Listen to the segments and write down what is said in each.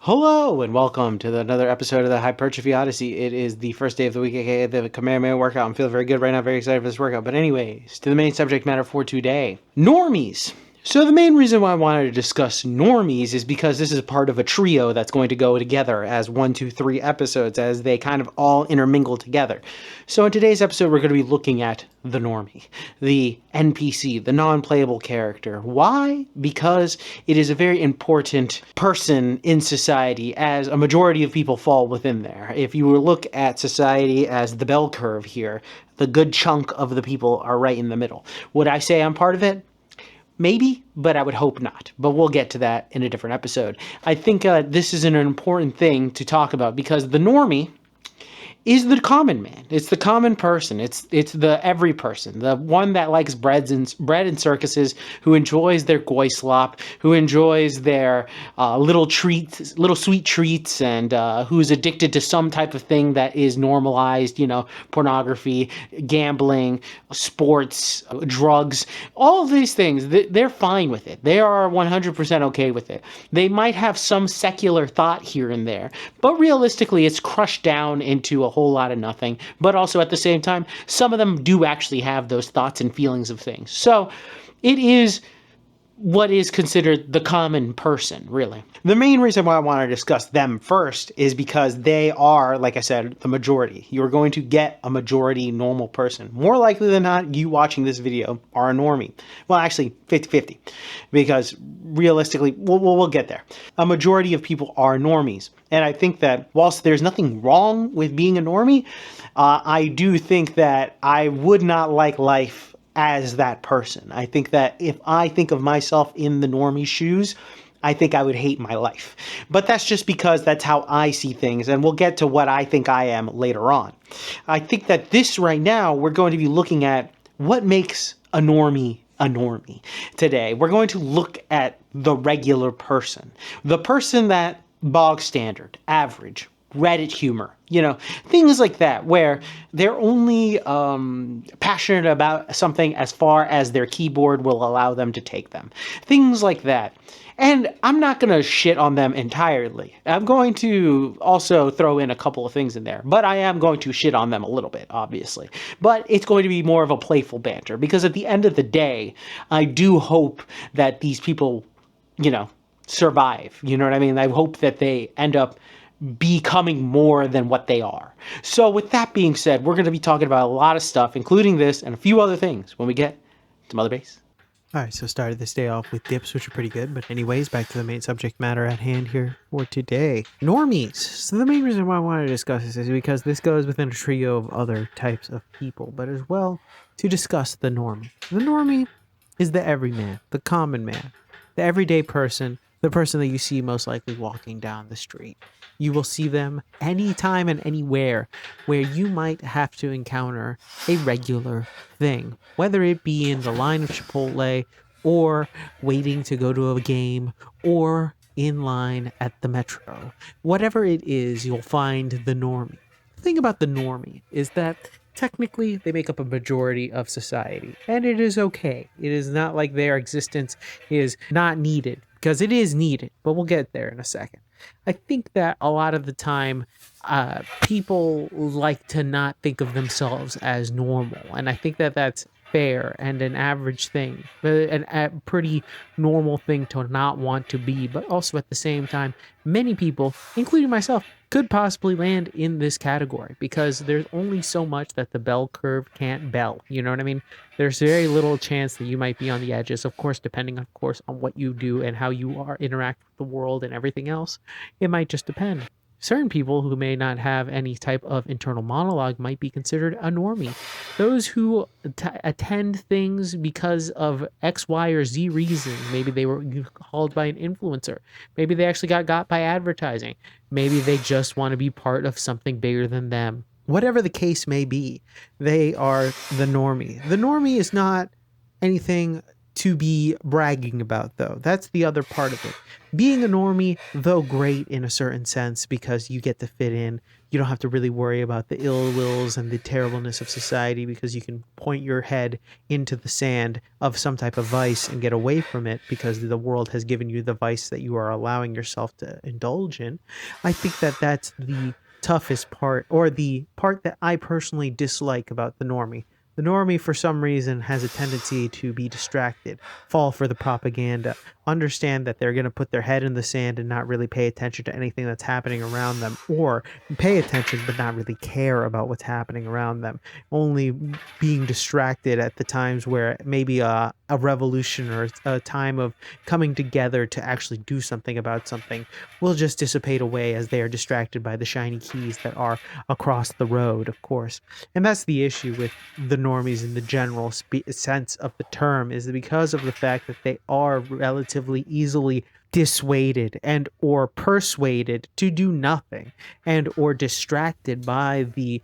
Hello and welcome to another episode of the Hypertrophy Odyssey. It is the first day of the week, aka the Kamehameha workout. I'm feeling very good right now, very excited for this workout. But anyways, to the main subject matter for today. Normies. So the main reason why I wanted to discuss normies is because this is part of a trio that's going to go together as 1, 2, 3 episodes as they kind of all intermingle together. So in today's episode, we're going to be looking at the normie, the NPC, the non-playable character. Why? Because it is a very important person in society, as a majority of people fall within there. If you look at society as the bell curve here, the good chunk of the people are right in the middle. Would I say I'm part of it? Maybe, but I would hope not. But we'll get to that in a different episode. I think this is an important thing to talk about because the normie is the common man. It's the common person. It's the every person, the one that likes bread and circuses, who enjoys their goy slop, who enjoys their little treats, little sweet treats, and who's addicted to some type of thing that is normalized. You know, pornography, gambling, sports, drugs, all of these things. They're fine with it. They are 100% okay with it. They might have some secular thought here and there, but realistically, it's crushed down into a whole lot of nothing. But also at the same time, some of them do actually have those thoughts and feelings of things. So it is what is considered the common person, really. The main reason why I want to discuss them first is because they are, like I said, the majority. You're going to get a majority normal person. More likely than not, you watching this video are a normie. Well, actually, 50-50, because realistically, we'll get there. A majority of people are normies. And I think that whilst there's nothing wrong with being a normie, I do think that I would not like life as that person. I think that if I think of myself in the normie shoes, I think I would hate my life. But that's just because that's how I see things, and we'll get to what I think I am later on. I think that this right now, we're going to be looking at what makes a normie today. We're going to look at the regular person, the person that bog standard, average, Reddit humor, things like that, where they're only passionate about something as far as their keyboard will allow them to take them. Things like that. And I'm not going to shit on them entirely. I'm going to also throw in a couple of things in there, but I am going to shit on them a little bit, obviously. But it's going to be more of a playful banter, because at the end of the day, I do hope that these people, survive. You know what I mean? I hope that they end up becoming more than what they are. So with that being said, we're going to be talking about a lot of stuff, including this and a few other things when we get to Mother Base. Alright, so started this day off with dips, which are pretty good, but anyways, back to the main subject matter at hand here for today. Normies! So the main reason why I wanted to discuss this is because this goes within a trio of other types of people, but as well to discuss the normie. The normie is the everyman, the common man, the everyday person, the person that you see most likely walking down the street. You will see them anytime and anywhere where you might have to encounter a regular thing, whether it be in the line of Chipotle, or waiting to go to a game, or in line at the metro. Whatever it is, you'll find the normie. The thing about the normie is that technically they make up a majority of society, and it is okay. It is not like their existence is not needed, because it is needed, but we'll get there in a second. I think that a lot of the time, people like to not think of themselves as normal, and I think that that's fair and an average thing, a pretty normal thing to not want to be, but also at the same time, many people, including myself, could possibly land in this category, because there's only so much that the bell curve can't bell. You know what I mean? There's very little chance that you might be on the edges, of course, depending, of course, on what you do and how you interact with the world and everything else. It might just depend. Certain people who may not have any type of internal monologue might be considered a normie. Those who attend things because of X, Y, or Z reason. Maybe they were called by an influencer. Maybe they actually got by advertising. Maybe they just want to be part of something bigger than them. Whatever the case may be, they are the normie. The normie is not anything to be bragging about, though. That's the other part of it. Being a normie, though great in a certain sense because you get to fit in, you don't have to really worry about the ill wills and the terribleness of society because you can point your head into the sand of some type of vice and get away from it because the world has given you the vice that you are allowing yourself to indulge in. I think that that's the toughest part, or the part that I personally dislike about the normie. The normie, for some reason, has a tendency to be distracted, fall for the propaganda, understand that they're going to put their head in the sand and not really pay attention to anything that's happening around them, or pay attention but not really care about what's happening around them, only being distracted at the times where maybe a revolution or a time of coming together to actually do something about something will just dissipate away as they are distracted by the shiny keys that are across the road, of course. And that's the issue with the normies in the general sense of the term, is because of the fact that they are relatively easily dissuaded and or persuaded to do nothing, and or distracted by the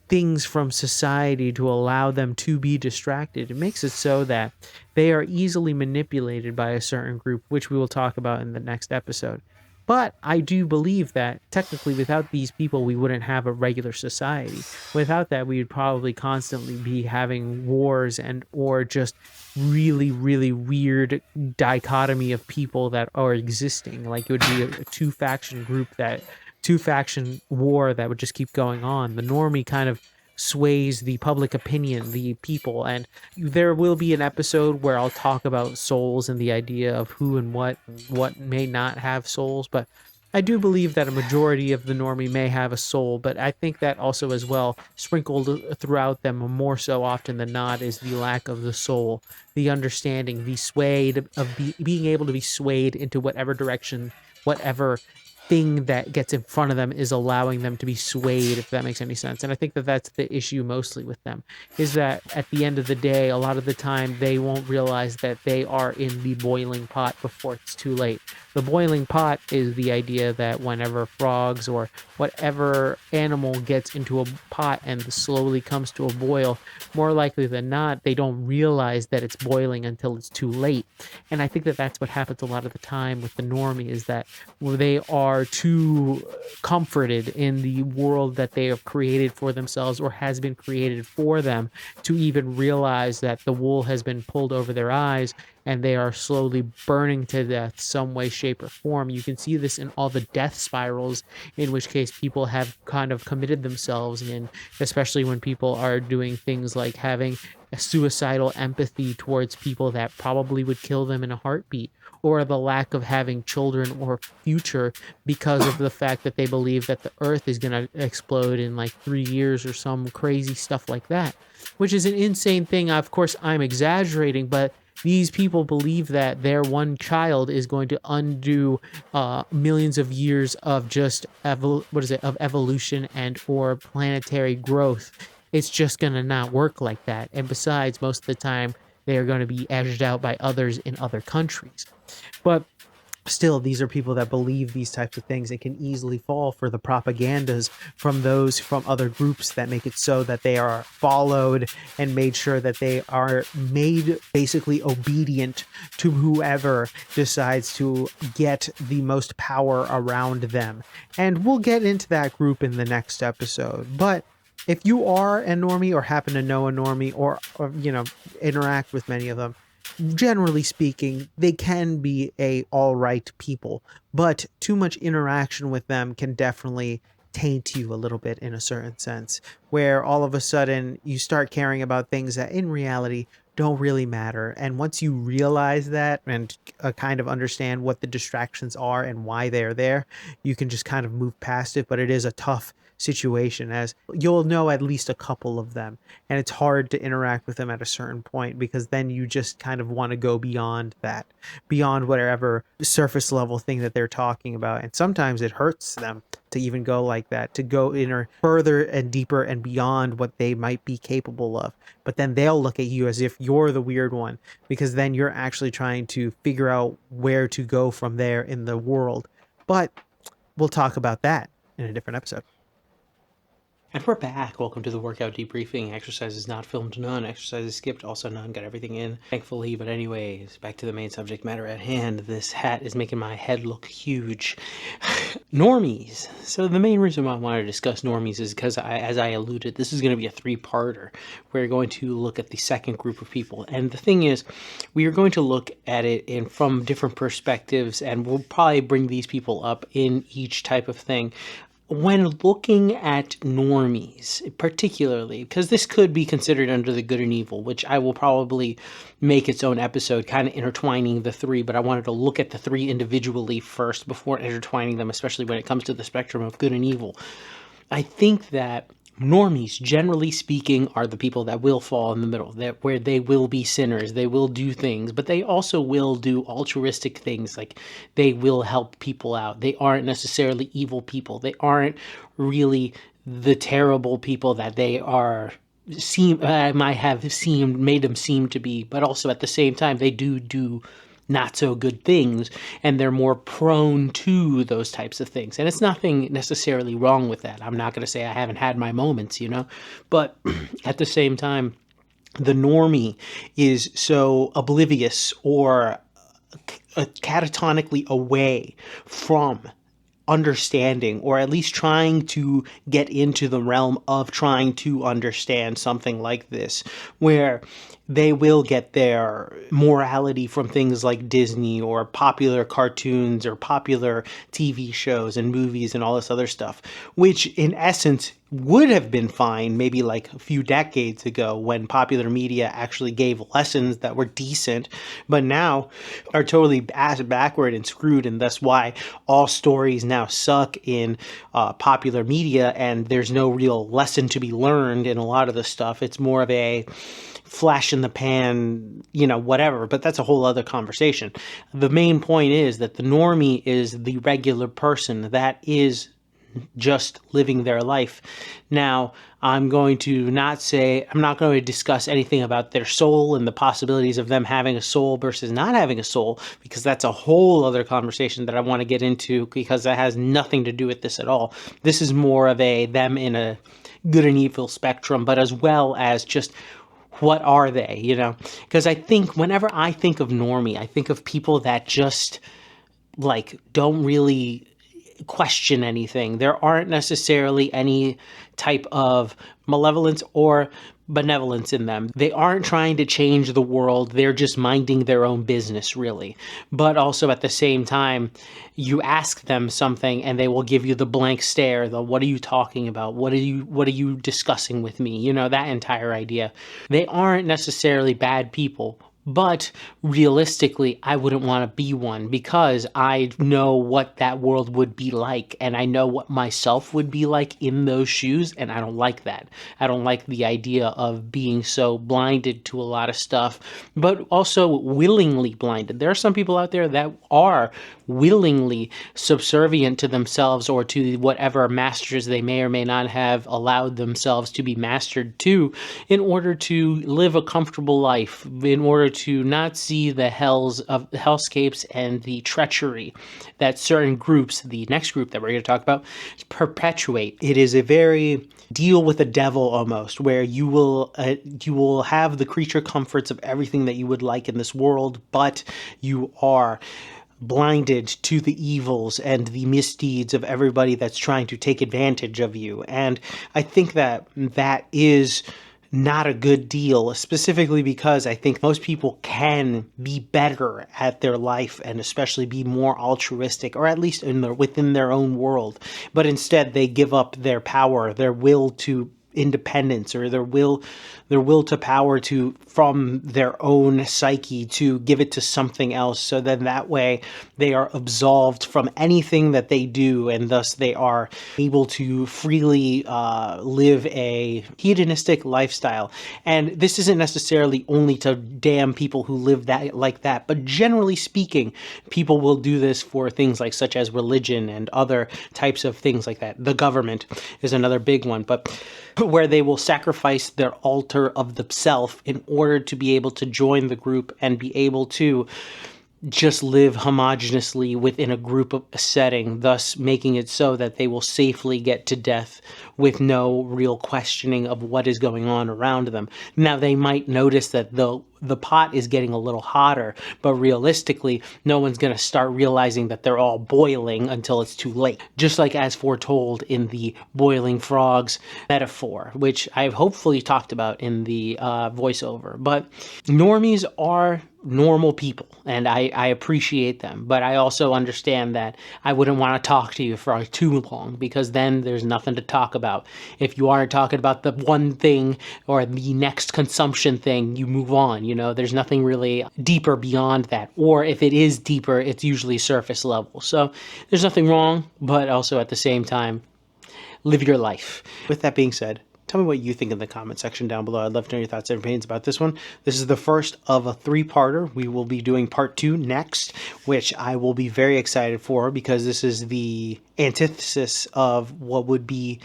things from society to allow them to be distracted. It makes it so that they are easily manipulated by a certain group, which we will talk about in the next episode. But I do believe that technically without these people, we wouldn't have a regular society. Without that, we would probably constantly be having wars and or just really, really weird dichotomy of people that are existing. Like it would be a two-faction group, that two-faction war that would just keep going on. The normie kind of sways the public opinion, the people, and there will be an episode where I'll talk about souls and the idea of who and what may not have souls. But I do believe that a majority of the normie may have a soul, but I think that also as well, sprinkled throughout them more so often than not, is the lack of the soul, the understanding, the swayed of being able to be swayed into whatever direction, whatever thing that gets in front of them is allowing them to be swayed, if that makes any sense. And I think that that's the issue mostly with them, is that at the end of the day, a lot of the time they won't realize that they are in the boiling pot before it's too late. The boiling pot is the idea that whenever frogs or whatever animal gets into a pot and slowly comes to a boil, more likely than not, they don't realize that it's boiling until it's too late. And I think that that's what happens a lot of the time with the normie, is that they are too comforted in the world that they have created for themselves or has been created for them to even realize that the wool has been pulled over their eyes and they are slowly burning to death some way, shape, or form. You can see this in all the death spirals in which case people have kind of committed themselves in, especially when people are doing things like having a suicidal empathy towards people that probably would kill them in a heartbeat, or the lack of having children or future because of the fact that they believe that the earth is going to explode in like 3 years or some crazy stuff like that, which is an insane thing. Of course, I'm exaggerating, but these people believe that their one child is going to undo millions of years of just of evolution and or planetary growth. It's just going to not work like that. And besides, most of the time, they are going to be edged out by others in other countries. But still, these are people that believe these types of things and can easily fall for the propagandas from those from other groups that make it so that they are followed and made sure that they are made basically obedient to whoever decides to get the most power around them. And we'll get into that group in the next episode. But if you are a normie or happen to know a normie or interact with many of them, generally speaking, they can be a all right people, but too much interaction with them can definitely taint you a little bit in a certain sense, where all of a sudden you start caring about things that in reality don't really matter. And once you realize that and kind of understand what the distractions are and why they're there, you can just kind of move past it. But it is a tough situation, as you'll know at least a couple of them, and it's hard to interact with them at a certain point because then you just kind of want to go beyond that, beyond whatever surface level thing that they're talking about. And sometimes it hurts them to even go like that, to go further and deeper and beyond what they might be capable of. But then they'll look at you as if you're the weird one, because then you're actually trying to figure out where to go from there in the world. But we'll talk about that in a different episode. And we're back. Welcome to the workout debriefing. Exercises not filmed, none. Exercises skipped, also none. Got everything in, thankfully. But anyways, back to the main subject matter at hand. This hat is making my head look huge. Normies. So the main reason why I wanted to discuss normies is because, as I alluded, this is going to be a three-parter. We're going to look at the second group of people. And the thing is, we are going to look at it from different perspectives, and we'll probably bring these people up in each type of thing. When looking at normies, particularly, because this could be considered under the good and evil, which I will probably make its own episode, kind of intertwining the three, but I wanted to look at the three individually first before intertwining them, especially when it comes to the spectrum of good and evil. I think that normies, generally speaking, are the people that will fall in the middle, where they will be sinners, they will do things, but they also will do altruistic things, like they will help people out. They aren't necessarily evil people. They aren't really the terrible people that they are might have made them seem to be, but also at the same time they do not so good things, and they're more prone to those types of things. And it's nothing necessarily wrong with that. I'm not going to say I haven't had my moments, but at the same time, the normie is so oblivious or catatonically away from understanding, or at least trying to get into the realm of trying to understand something like this, where they will get their morality from things like Disney or popular cartoons or popular TV shows and movies and all this other stuff, which in essence would have been fine maybe like a few decades ago when popular media actually gave lessons that were decent, but now are totally ass backward and screwed, and that's why all stories now suck in popular media, and there's no real lesson to be learned in a lot of the stuff. It's more of a flash in the pan, whatever, but that's a whole other conversation. The main point is that the normie is the regular person that is just living their life. Now, I'm not going to discuss anything about their soul and the possibilities of them having a soul versus not having a soul, because that's a whole other conversation that I want to get into, because that has nothing to do with this at all. This is more of them in a good and evil spectrum, but as well as just what are they, Because I think whenever I think of normie, I think of people that just don't really question anything. There aren't necessarily any type of malevolence or benevolence in them. They aren't trying to change the world. They're just minding their own business, really. But also at the same time, you ask them something and they will give you the blank stare, what are you talking about? What are you discussing with me? That entire idea. They aren't necessarily bad people, but realistically, I wouldn't want to be one, because I know what that world would be like, and I know what myself would be like in those shoes, and I don't like that. I don't like the idea of being so blinded to a lot of stuff, but also willingly blinded. There are some people out there that are willingly subservient to themselves or to whatever masters they may or may not have allowed themselves to be mastered to, in order to live a comfortable life, in order to not see the hellscapes and the treachery that certain groups, the next group that we're going to talk about, perpetuate. It is a very deal with the devil almost, where you will have the creature comforts of everything that you would like in this world, but you are blinded to the evils and the misdeeds of everybody that's trying to take advantage of you. And I think that is not a good deal, specifically because I think most people can be better at their life and especially be more altruistic, or at least within their own world. But instead they give up their power, their will to independence, or their will to power from their own psyche to give it to something else, so then that way they are absolved from anything that they do, and thus they are able to freely live a hedonistic lifestyle. And this isn't necessarily only to damn people who live like that, but generally speaking, people will do this for things such as religion and other types of things like that. The government is another big one, but where they will sacrifice their altar of the self in order to be able to join the group and be able to just live homogeneously within a group of a setting, thus making it so that they will safely get to death with no real questioning of what is going on around them. Now, they might notice that the pot is getting a little hotter, but realistically, no one's going to start realizing that they're all boiling until it's too late. Just like as foretold in the boiling frogs metaphor, which I've hopefully talked about in the voiceover. But normies are normal people, and I appreciate them, but I also understand that I wouldn't want to talk to you for too long, because then there's nothing to talk about. If you aren't talking about the one thing or the next consumption thing, you move on. There's nothing really deeper beyond that, or if it is deeper, it's usually surface level. So there's nothing wrong, but also at the same time, live your life. With that being said, tell me what you think in the comment section down below. I'd love to know your thoughts and opinions about this one. This is the first of a 3-parter. We will be doing part 2 next, which I will be very excited for, because this is the antithesis of what would be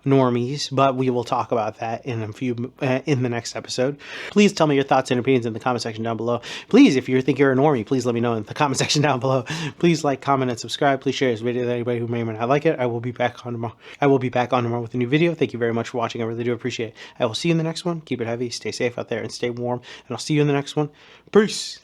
normies, but we will talk about that in in the next episode. Please tell me your thoughts and opinions in the comment section down below. Please, if you think you're a normie, please let me know in the comment section down below. Please like, comment, and subscribe. Please share this video with anybody who may or may not like it. I will be back on tomorrow with a new video. Thank you very much for watching. I really do appreciate it. I will see you in the next one. Keep it heavy, stay safe out there, and stay warm, and I'll see you in the next one. Peace.